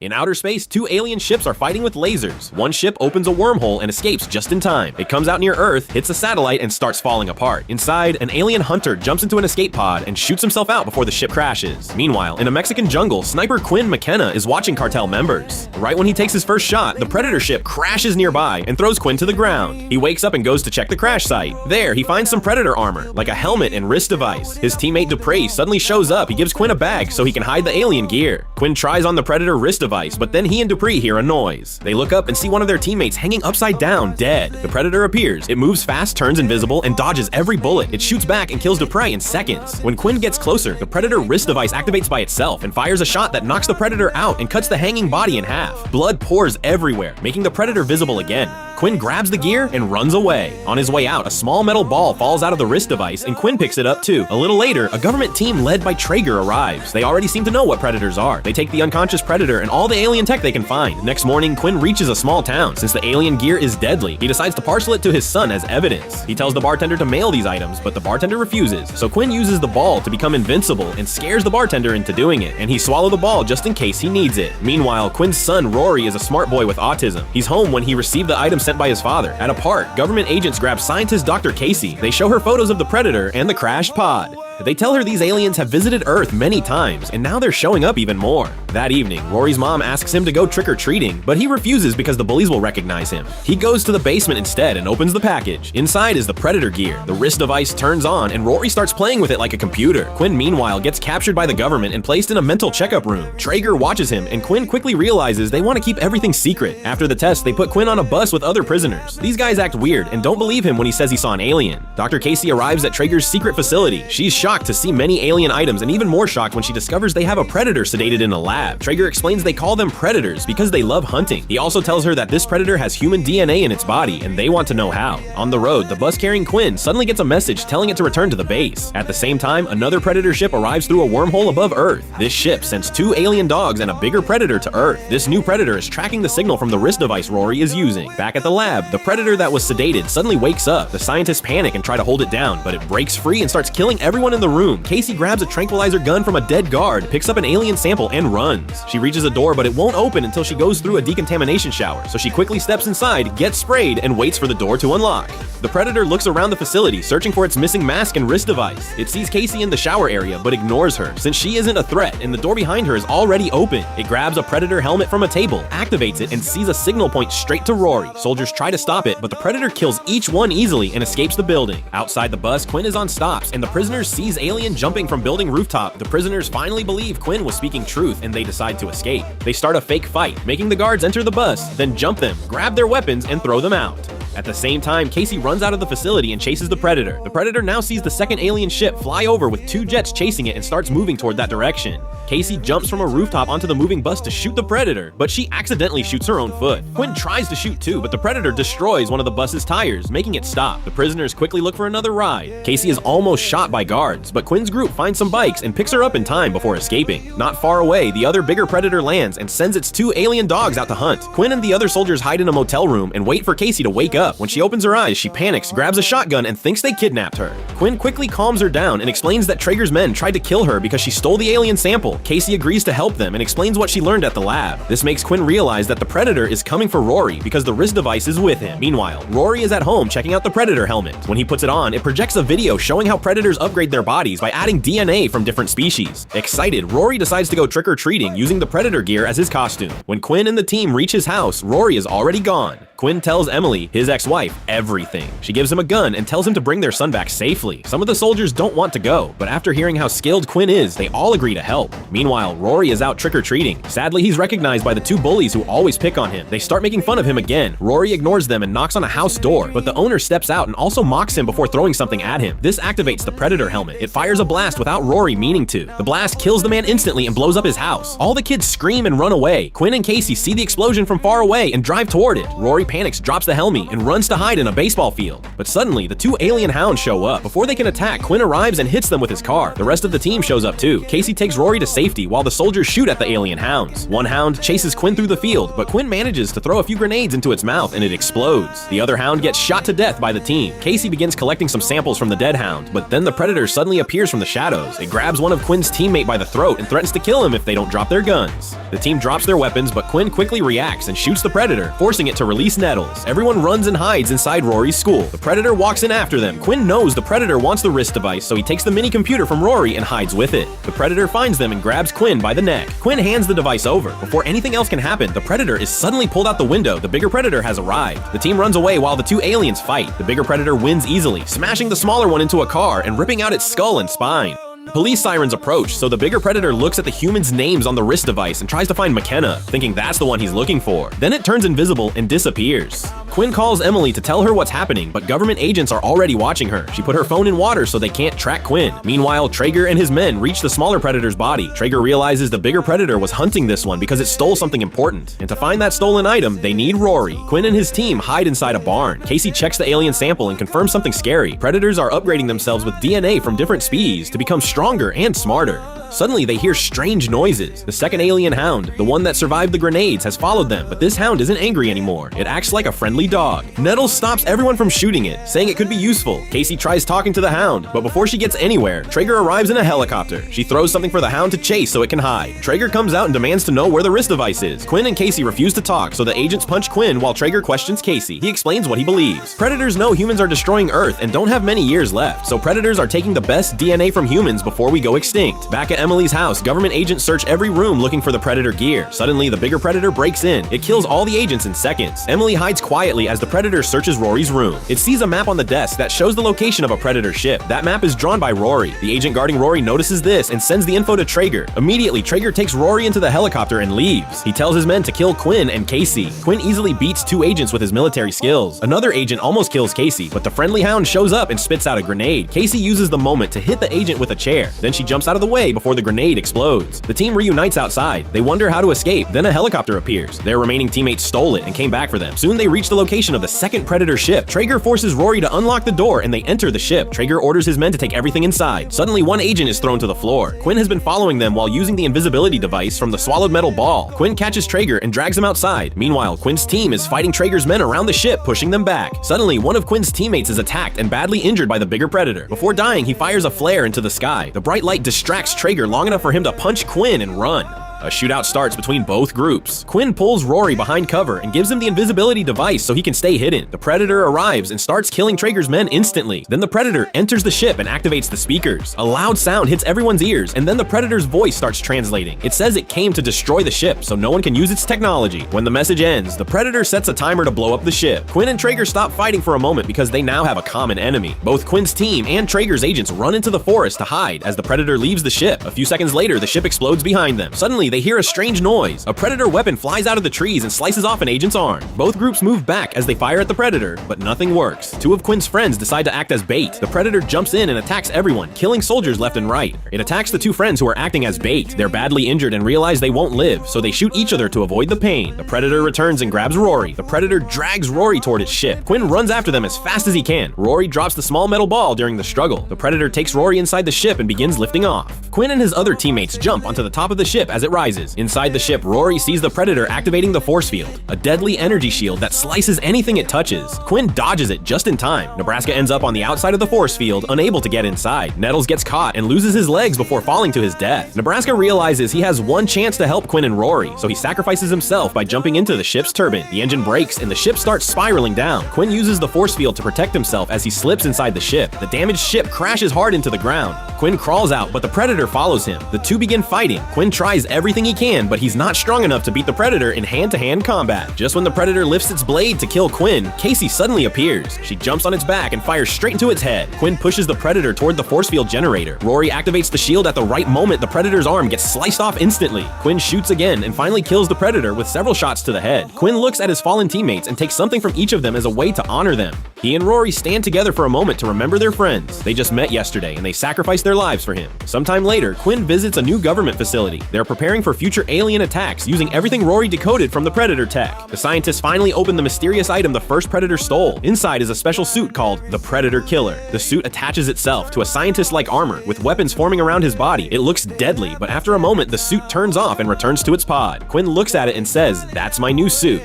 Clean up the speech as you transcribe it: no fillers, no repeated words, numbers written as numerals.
In outer space, two alien ships are fighting with lasers. One ship opens a wormhole and escapes just in time. It comes out near Earth, hits a satellite, and starts falling apart. Inside, an alien hunter jumps into an escape pod and shoots himself out before the ship crashes. Meanwhile, in a Mexican jungle, sniper Quinn McKenna is watching cartel members. Right when he takes his first shot, the Predator ship crashes nearby and throws Quinn to the ground. He wakes up and goes to check the crash site. There, he finds some Predator armor, like a helmet and wrist device. His teammate Dupree suddenly shows up. He gives Quinn a bag so he can hide the alien gear. Quinn tries on the Predator wrist device, but then he and Dupree hear a noise. They look up and see one of their teammates hanging upside down, dead. The Predator appears. It moves fast, turns invisible, and dodges every bullet. It shoots back and kills Dupree in seconds. When Quinn gets closer, the Predator wrist device activates by itself and fires a shot that knocks the Predator out and cuts the hanging body in half. Blood pours everywhere, making the Predator visible again. Quinn grabs the gear and runs away. On his way out, a small metal ball falls out of the wrist device and Quinn picks it up too. A little later, a government team led by Traeger arrives. They already seem to know what Predators are. They take the unconscious Predator and all the alien tech they can find. Next morning, Quinn reaches a small town. Since the alien gear is deadly, he decides to parcel it to his son as evidence. He tells the bartender to mail these items, but the bartender refuses. So Quinn uses the ball to become invincible and scares the bartender into doing it, and he swallows the ball just in case he needs it. Meanwhile, Quinn's son Rory is a smart boy with autism. He's home when he received the item sent by his father. At a park, government agents grab scientist Dr. Casey. They show her photos of the Predator and the crashed pod. They tell her these aliens have visited Earth many times, and now they're showing up even more. That evening, Rory's mom asks him to go trick-or-treating, but he refuses because the bullies will recognize him. He goes to the basement instead and opens the package. Inside is the Predator gear. The wrist device turns on, and Rory starts playing with it like a computer. Quinn, meanwhile, gets captured by the government and placed in a mental checkup room. Traeger watches him, and Quinn quickly realizes they want to keep everything secret. After the test, they put Quinn on a bus with other prisoners. These guys act weird and don't believe him when he says he saw an alien. Dr. Casey arrives at Traeger's secret facility. She's shocked to see many alien items and even more shocked when she discovers they have a Predator sedated in a lab. Traeger explains they call them Predators because they love hunting. He also tells her that this Predator has human DNA in its body and they want to know how. On the road, the bus carrying Quinn suddenly gets a message telling it to return to the base. At the same time, another Predator ship arrives through a wormhole above Earth. This ship sends two alien dogs and a bigger Predator to Earth. This new Predator is tracking the signal from the wrist device Rory is using. Back at the lab, the Predator that was sedated suddenly wakes up. The scientists panic and try to hold it down, but it breaks free and starts killing everyone in the room. Casey grabs a tranquilizer gun from a dead guard, picks up an alien sample, and runs. She reaches a door, but it won't open until she goes through a decontamination shower, so she quickly steps inside, gets sprayed, and waits for the door to unlock. The Predator looks around the facility, searching for its missing mask and wrist device. It sees Casey in the shower area, but ignores her, since she isn't a threat, and the door behind her is already open. It grabs a Predator helmet from a table, activates it, and sees a signal point straight to Rory. Soldiers try to stop it, but the Predator kills each one easily and escapes the building. Outside the bus, Quinn is on stops, and the prisoners sees alien jumping from building rooftop. The prisoners finally believe Quinn was speaking truth, and they decide to escape. They start a fake fight, making the guards enter the bus, then jump them, grab their weapons, and throw them out. At the same time, Casey runs out of the facility and chases the Predator. The Predator now sees the second alien ship fly over with two jets chasing it and starts moving toward that direction. Casey jumps from a rooftop onto the moving bus to shoot the Predator, but she accidentally shoots her own foot. Quinn tries to shoot too, but the Predator destroys one of the bus's tires, making it stop. The prisoners quickly look for another ride. Casey is almost shot by guards, but Quinn's group finds some bikes and picks her up in time before escaping. Not far away, the other bigger Predator lands and sends its two alien dogs out to hunt. Quinn and the other soldiers hide in a motel room and wait for Casey to wake up. When she opens her eyes, she panics, grabs a shotgun, and thinks they kidnapped her. Quinn quickly calms her down and explains that Traeger's men tried to kill her because she stole the alien sample. Casey agrees to help them and explains what she learned at the lab. This makes Quinn realize that the Predator is coming for Rory because the wrist device is with him. Meanwhile, Rory is at home checking out the Predator helmet. When he puts it on, it projects a video showing how Predators upgrade their bodies by adding DNA from different species. Excited, Rory decides to go trick-or-treating using the Predator gear as his costume. When Quinn and the team reach his house, Rory is already gone. Quinn tells Emily, his ex-wife, everything. She gives him a gun and tells him to bring their son back safely. Some of the soldiers don't want to go, but after hearing how skilled Quinn is, they all agree to help. Meanwhile, Rory is out trick-or-treating. Sadly, he's recognized by the two bullies who always pick on him. They start making fun of him again. Rory ignores them and knocks on a house door, but the owner steps out and also mocks him before throwing something at him. This activates the Predator helmet. It fires a blast without Rory meaning to. The blast kills the man instantly and blows up his house. All the kids scream and run away. Quinn and Casey see the explosion from far away and drive toward it. Rory panics, drops the helmet, and runs to hide in a baseball field. But suddenly, the two alien hounds show up. Before they can attack, Quinn arrives and hits them with his car. The rest of the team shows up too. Casey takes Rory to safety while the soldiers shoot at the alien hounds. One hound chases Quinn through the field, but Quinn manages to throw a few grenades into its mouth and it explodes. The other hound gets shot to death by the team. Casey begins collecting some samples from the dead hound, but then the predator suddenly appears from the shadows. It grabs one of Quinn's teammate by the throat and threatens to kill him if they don't drop their guns. The team drops their weapons, but Quinn quickly reacts and shoots the predator, forcing it to release Nettles. Everyone runs and hides inside Rory's school. The predator walks in after them. Quinn knows the predator wants the wrist device, so he takes the mini computer from Rory and hides with it. The predator finds them and grabs Quinn by the neck. Quinn hands the device over. Before anything else can happen, the predator is suddenly pulled out the window. The bigger predator has arrived. The team runs away while the two aliens fight. The bigger predator wins easily, smashing the smaller one into a car and ripping out its skull and spine. Police sirens approach, so the bigger predator looks at the humans' names on the wrist device and tries to find McKenna, thinking that's the one he's looking for. Then it turns invisible and disappears. Quinn calls Emily to tell her what's happening, but government agents are already watching her. She put her phone in water so they can't track Quinn. Meanwhile, Traeger and his men reach the smaller predator's body. Traeger realizes the bigger predator was hunting this one because it stole something important. And to find that stolen item, they need Rory. Quinn and his team hide inside a barn. Casey checks the alien sample and confirms something scary. Predators are upgrading themselves with DNA from different species to become stronger and smarter. Suddenly, they hear strange noises. The second alien hound, the one that survived the grenades, has followed them, but this hound isn't angry anymore. It acts like a friendly dog. Nettles stops everyone from shooting it, saying it could be useful. Casey tries talking to the hound, but before she gets anywhere, Traeger arrives in a helicopter. She throws something for the hound to chase so it can hide. Traeger comes out and demands to know where the wrist device is. Quinn and Casey refuse to talk, so the agents punch Quinn while Traeger questions Casey. He explains what he believes. Predators know humans are destroying Earth and don't have many years left, so predators are taking the best DNA from humans before we go extinct. Back at Emily's house, government agents search every room looking for the predator gear. Suddenly, the bigger predator breaks in. It kills all the agents in seconds. Emily hides quietly as the predator searches Rory's room. It sees a map on the desk that shows the location of a predator ship. That map is drawn by Rory. The agent guarding Rory notices this and sends the info to Traeger. Immediately, Traeger takes Rory into the helicopter and leaves. He tells his men to kill Quinn and Casey. Quinn easily beats two agents with his military skills. Another agent almost kills Casey, but the friendly hound shows up and spits out a grenade. Casey uses the moment to hit the agent with a chair. Then she jumps out of the way before the grenade explodes. The team reunites outside. They wonder how to escape. Then a helicopter appears. Their remaining teammates stole it and came back for them. Soon they reach the location of the second predator ship. Traeger forces Rory to unlock the door and they enter the ship. Traeger orders his men to take everything inside. Suddenly, one agent is thrown to the floor. Quinn has been following them while using the invisibility device from the swallowed metal ball. Quinn catches Traeger and drags him outside. Meanwhile, Quinn's team is fighting Traeger's men around the ship, pushing them back. Suddenly, one of Quinn's teammates is attacked and badly injured by the bigger predator. Before dying, he fires a flare into the sky. The bright light distracts Traeger long enough for him to punch Quinn and run. A shootout starts between both groups. Quinn pulls Rory behind cover and gives him the invisibility device so he can stay hidden. The predator arrives and starts killing Traeger's men instantly. Then the predator enters the ship and activates the speakers. A loud sound hits everyone's ears, and then the predator's voice starts translating. It says it came to destroy the ship so no one can use its technology. When the message ends, the predator sets a timer to blow up the ship. Quinn and Traeger stop fighting for a moment because they now have a common enemy. Both Quinn's team and Traeger's agents run into the forest to hide as the predator leaves the ship. A few seconds later, the ship explodes behind them. Suddenly, they hear a strange noise. A predator weapon flies out of the trees and slices off an agent's arm. Both groups move back as they fire at the predator, but nothing works. Two of Quinn's friends decide to act as bait. The predator jumps in and attacks everyone, killing soldiers left and right. It attacks the two friends who are acting as bait. They're badly injured and realize they won't live, so they shoot each other to avoid the pain. The predator returns and grabs Rory. The predator drags Rory toward its ship. Quinn runs after them as fast as he can. Rory drops the small metal ball during the struggle. The predator takes Rory inside the ship and begins lifting off. Quinn and his other teammates jump onto the top of the ship as it rises. Inside the ship, Rory sees the predator activating the force field, a deadly energy shield that slices anything it touches. Quinn dodges it just in time. Nebraska ends up on the outside of the force field, unable to get inside. Nettles gets caught and loses his legs before falling to his death. Nebraska realizes he has one chance to help Quinn and Rory, so he sacrifices himself by jumping into the ship's turbine. The engine breaks and the ship starts spiraling down. Quinn uses the force field to protect himself as he slips inside the ship. The damaged ship crashes hard into the ground. Quinn crawls out, but the predator follows him. The two begin fighting. Quinn tries everything he can, but he's not strong enough to beat the predator in hand-to-hand combat. Just when the predator lifts its blade to kill Quinn, Casey suddenly appears. She jumps on its back and fires straight into its head. Quinn pushes the predator toward the force field generator. Rory activates the shield at the right moment. The predator's arm gets sliced off instantly. Quinn shoots again and finally kills the predator with several shots to the head. Quinn looks at his fallen teammates and takes something from each of them as a way to honor them. He and Rory stand together for a moment to remember their friends. They just met yesterday and they sacrificed their lives for him. Sometime later, Quinn visits a new government facility. They're preparing preparing for future alien attacks using everything Rory decoded from the Predator tech. The scientists finally open the mysterious item the first Predator stole. Inside is a special suit called the Predator Killer. The suit attaches itself to a scientist-like armor with weapons forming around his body. It looks deadly, but after a moment, the suit turns off and returns to its pod. Quinn looks at it and says, "That's my new suit."